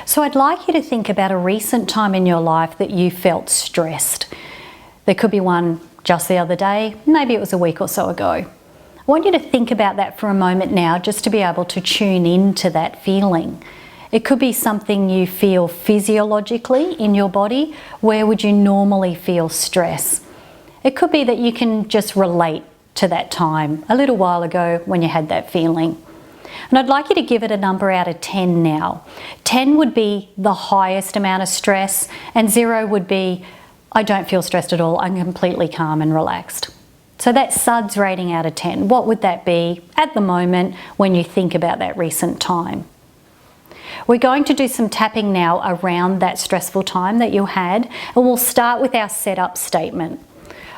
So I'd like you to think about a recent time in your life that you felt stressed. There could be one just the other day, maybe it was a week or so ago. I want you to think about that for a moment now, just to be able to tune into that feeling. It could be something you feel physiologically in your body. Where would you normally feel stress? It could be that you can just relate to that time a little while ago when you had that feeling. And I'd like you to give it a number out of 10 now. 10 would be the highest amount of stress, and 0 would be, I don't feel stressed at all, I'm completely calm and relaxed. So that's SUDS rating out of 10. What would that be at the moment when you think about that recent time? We're going to do some tapping now around that stressful time that you had, and we'll start with our setup statement.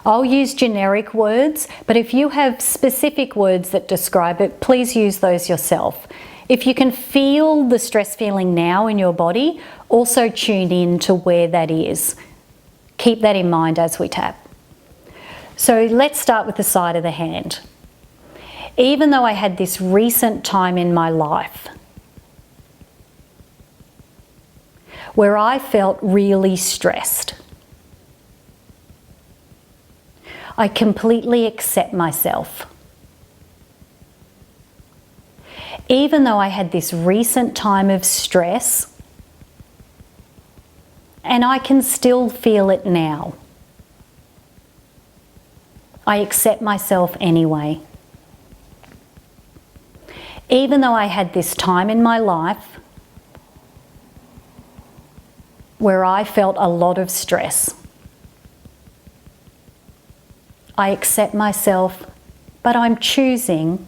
I'll use generic words, but if you have specific words that describe it, please use those yourself. If you can feel the stress feeling now in your body, also tune in to where that is. Keep that in mind as we tap. So let's start with the side of the hand. Even though I had this recent time in my life where I felt really stressed, I completely accept myself. Even though I had this recent time of stress, and I can still feel it now, I accept myself anyway. Even though I had this time in my life where I felt a lot of stress, I accept myself, but I'm choosing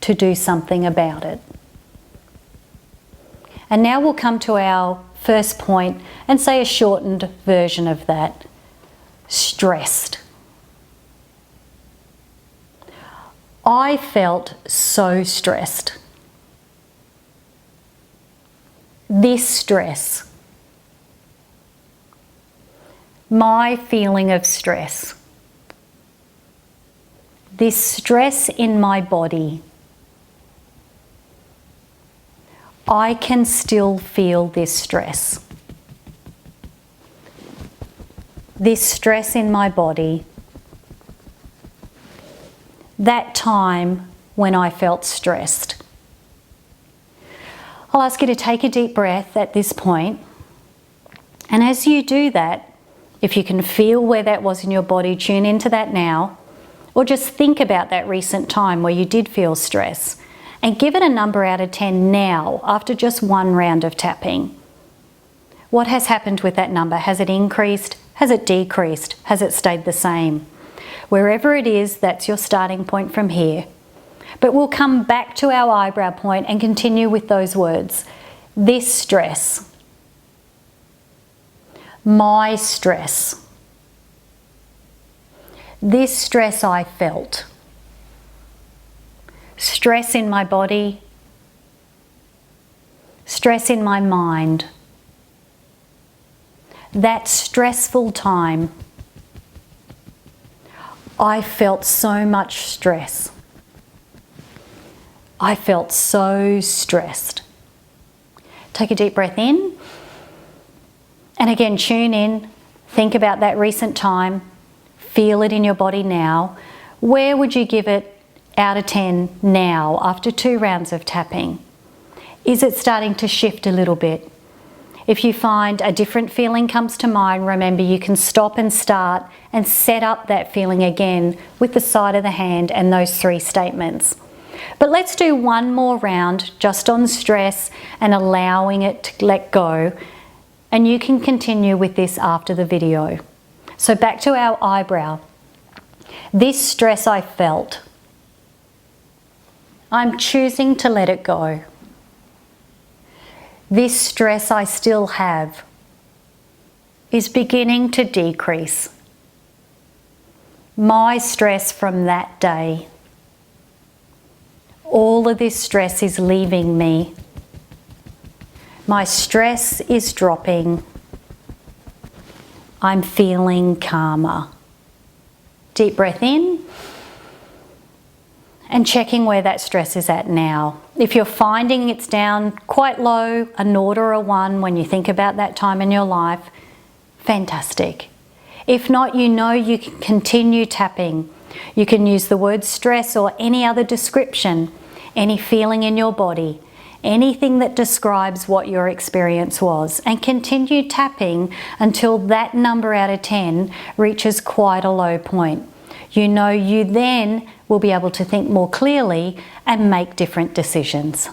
to do something about it. And now we'll come to our first point and say a shortened version of that. Stressed. I felt so stressed. This stress, my feeling of stress, this stress in my body, I can still feel this stress. This stress in my body, that time when I felt stressed. I'll ask you to take a deep breath at this point, and as you do that, if you can feel where that was in your body, tune into that now. Or just think about that recent time where you did feel stress and give it a number out of 10 now after just one round of tapping. What has happened with that number? Has it increased? Has it decreased? Has it stayed the same? Wherever it is, that's your starting point from here. But we'll come back to our eyebrow point and continue with those words. This stress. My stress. This stress I felt. Stress in my body. Stress in my mind. That stressful time, I felt so much stress. I felt so stressed. Take a deep breath in. And again, tune in. Think about that recent time. Feel it in your body now. Where would you give it out of 10 now after 2 rounds of tapping? Is it starting to shift a little bit? If you find a different feeling comes to mind, remember you can stop and start and set up that feeling again with the side of the hand and those 3 statements. But let's do one more round just on stress and allowing it to let go. And you can continue with this after the video. So back to our eyebrow. This stress I felt, I'm choosing to let it go. This stress I still have is beginning to decrease. My stress from that day, all of this stress is leaving me. My stress is dropping. I'm feeling calmer. Deep breath in and checking where that stress is at now. If you're finding it's down quite low, a 0 or a 1 when you think about that time in your life, fantastic. If not, you know you can continue tapping. You can use the word stress or any other description, any feeling in your body, anything that describes what your experience was, and continue tapping until that number out of 10 reaches quite a low point. You know you then will be able to think more clearly and make different decisions.